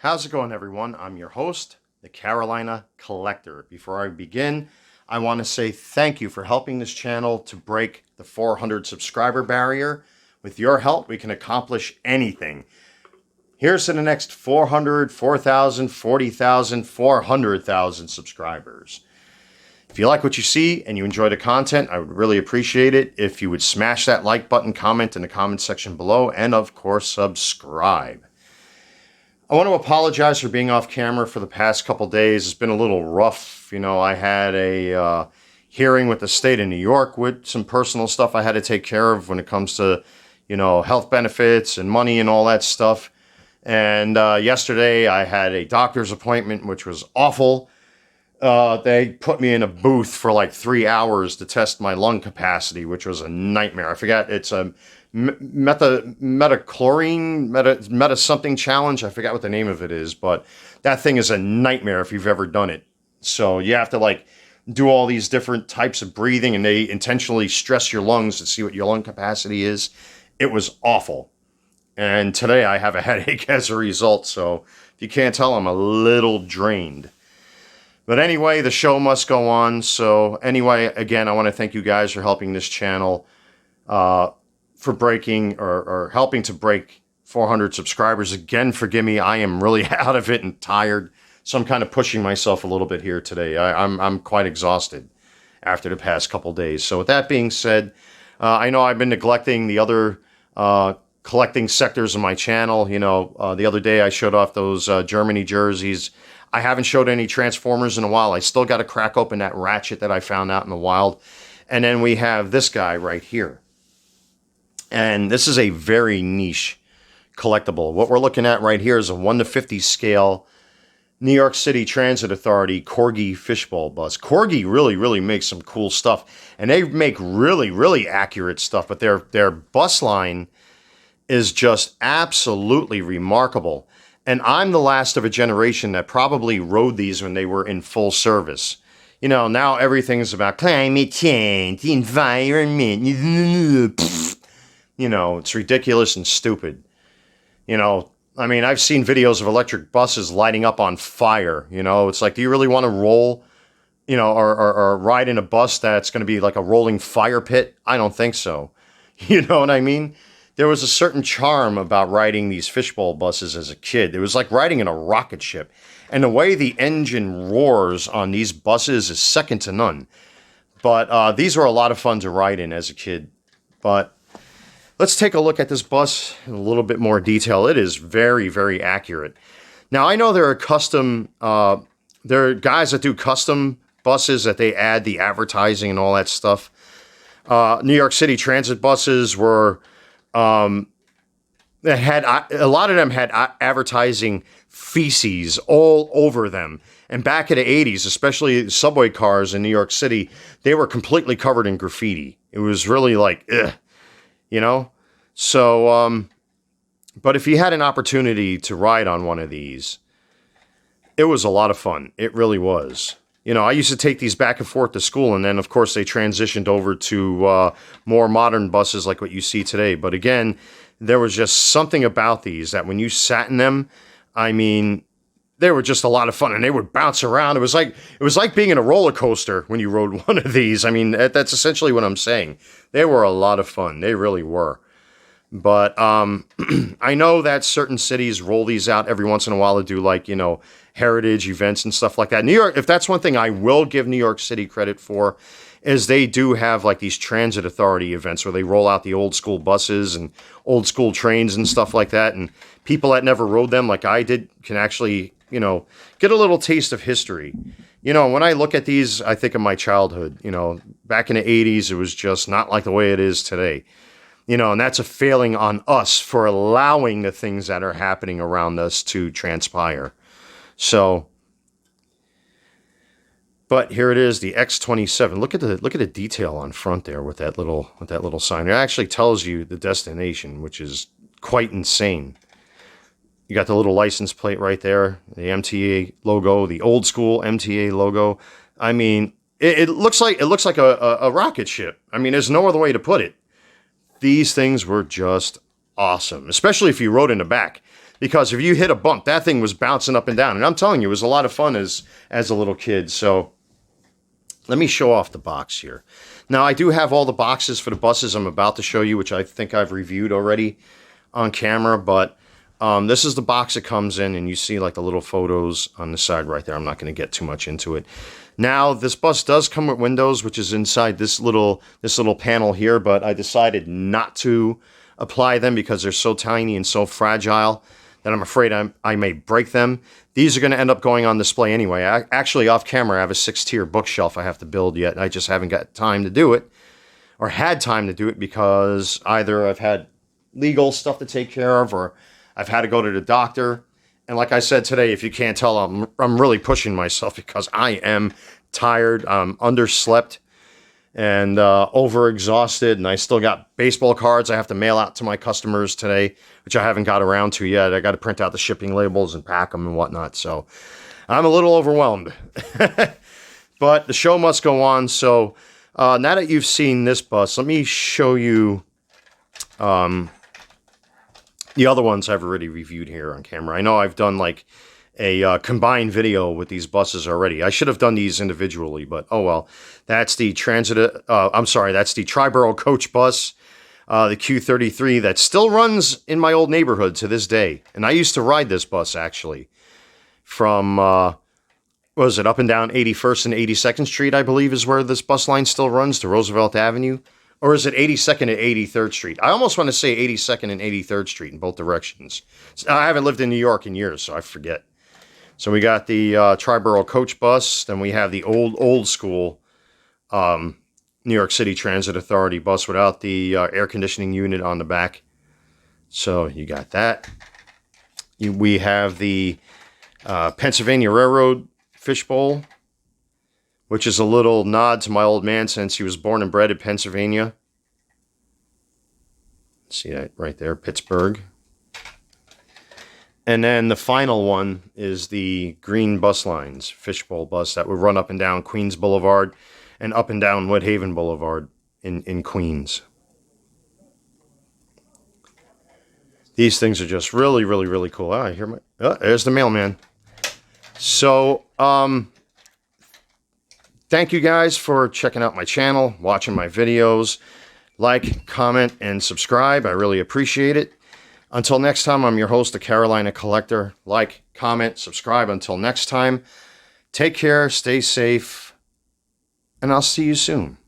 How's it going, everyone? I'm your host, the Carolina Collector. Before I begin, I want to say thank you for helping this channel to break the 400 subscriber barrier. With your help, we can accomplish anything. Here's to the next 400, 4,000, 40,000, 400,000 subscribers. If you like what you see and you enjoy the content, I would really appreciate it if you would smash that like button, comment in the comment section below, and of course, subscribe. I want to apologize for being off camera for the past couple days. It's been a little rough. You know, I had a hearing with the state of New York with some personal stuff I had to take care of when it comes to, you know, health benefits and money and all that stuff. And yesterday I had a doctor's appointment, which was awful. They put me in a booth for like 3 hours to test my lung capacity, which was a nightmare. I forgot, it's a meta something challenge. I forgot what the name of it is, but that thing is a nightmare if you've ever done it. So you have to like do all these different types of breathing, and they intentionally stress your lungs to see what your lung capacity is. It was awful. And today I have a headache as a result. So if you can't tell, I'm a little drained. But anyway, the show must go on. So anyway, again, I want to thank you guys for helping this channel, for breaking or helping to break 400 subscribers. Again, forgive me. I am really out of it and tired. So I'm kind of pushing myself a little bit here today. I'm quite exhausted after the past couple days. So with that being said, I know I've been neglecting the other collecting sectors of my channel. You know, the other day I showed off those Germany jerseys. I haven't showed any Transformers in a while. I still got to crack open that Ratchet that I found out in the wild. And then we have this guy right here. And this is a very niche collectible. What we're looking at right here is a 1:50 scale New York City Transit Authority Corgi Fishbowl bus. Corgi really makes some cool stuff. And they make really accurate stuff. But their bus line is just absolutely remarkable. And I'm the last of a generation that probably rode these when they were in full service. You know, now everything's about climate change, the environment. You know, it's ridiculous and stupid. You know, I mean, I've seen videos of electric buses lighting up on fire. You know, it's like, do you really want to roll, you know, or ride in a bus that's going to be like a rolling fire pit? I don't think so. You know what I mean? There was a certain charm about riding these fishbowl buses as a kid. It was like riding in a rocket ship. And the way the engine roars on these buses is second to none. But these were a lot of fun to ride in as a kid. But let's take a look at this bus in a little bit more detail. It is very accurate. Now, I know there are there are guys that do custom buses that they add the advertising and all that stuff. New York City transit buses were... that had a lot of them had advertising feces all over them. And back in the 80s, especially subway cars in New York City, they were completely covered in graffiti. It was really like, ugh, you know? So, but if you had an opportunity to ride on one of these, it was a lot of fun. It really was. You know, I used to take these back and forth to school, and then, of course, they transitioned over to more modern buses like what you see today. But again, there was just something about these that when you sat in them, I mean, they were just a lot of fun, and they would bounce around. It was like being in a roller coaster when you rode one of these. I mean, that's essentially what I'm saying. They were a lot of fun. They really were. But I know that certain cities roll these out every once in a while to do, like, you know, heritage events and stuff like that. New York, if that's one thing I will give New York City credit for, is they do have like these transit authority events where they roll out the old school buses and old school trains and stuff like that. And people that never rode them like I did can actually, you know, get a little taste of history. You know, when I look at these, I think of my childhood. You know, back in the 80s, it was just not like the way it is today. You know, and that's a failing on us for allowing the things that are happening around us to transpire. So, but here it is, the X27. Look at the detail on front there with that little sign. It actually tells you the destination, which is quite insane. You got the little license plate right there, the MTA logo, the old school MTA logo. I mean, it looks like a rocket ship. I mean, there's no other way to put it. These things were just awesome, especially if you rode in the back. because if you hit a bump, that thing was bouncing up and down. And I'm telling you, it was a lot of fun as a little kid. So let me show off the box here. Now, I do have all the boxes for the buses I'm about to show you, which I think I've reviewed already on camera, but this is the box it comes in, and you see like the little photos on the side right there. I'm not going to get too much into it. Now, this bus does come with windows, which is inside this little panel here, but I decided not to apply them because they're so tiny and so fragile that I'm afraid I may break them. These are going to end up going on display anyway. Actually, off camera, I have a 6-tier bookshelf I have to build yet. I just haven't got time to do it, or had time to do it, because either I've had legal stuff to take care of, or I've had to go to the doctor. And like I said today, if you can't tell, I'm really pushing myself because I am tired. I'm underslept and overexhausted, and I still got baseball cards I have to mail out to my customers today, which I haven't got around to yet. I got to print out the shipping labels and pack them and whatnot. So I'm a little overwhelmed. But the show must go on. So now that you've seen this bus, let me show you the other ones I've already reviewed here on camera. I know I've done like a combined video with these buses already. I should have done these individually, but oh well. That's the that's the Triborough coach bus, the Q33 that still runs in my old neighborhood to this day. And I used to ride this bus actually from, was it up and down 81st and 82nd Street, I believe is where this bus line still runs, to Roosevelt Avenue. Or is it 82nd and 83rd Street? I almost want to say 82nd and 83rd Street in both directions. I haven't lived in New York in years, so I forget. So we got the Triborough coach bus. Then we have the old school New York City Transit Authority bus without the air conditioning unit on the back. So you got that. We have the Pennsylvania Railroad Fishbowl, which is a little nod to my old man since he was born and bred in Pennsylvania. See that right there, Pittsburgh. And then the final one is the Green Bus Lines Fishbowl bus that would run up and down Queens Boulevard and up and down Woodhaven Boulevard in Queens. These things are just really, really, really cool. I hear my... Oh, there's the mailman. So, thank you guys for checking out my channel, watching my videos. Like, comment, and subscribe. I really appreciate it. Until next time, I'm your host, the Carolina Collector. Like, comment, subscribe. Until next time, take care, stay safe, and I'll see you soon.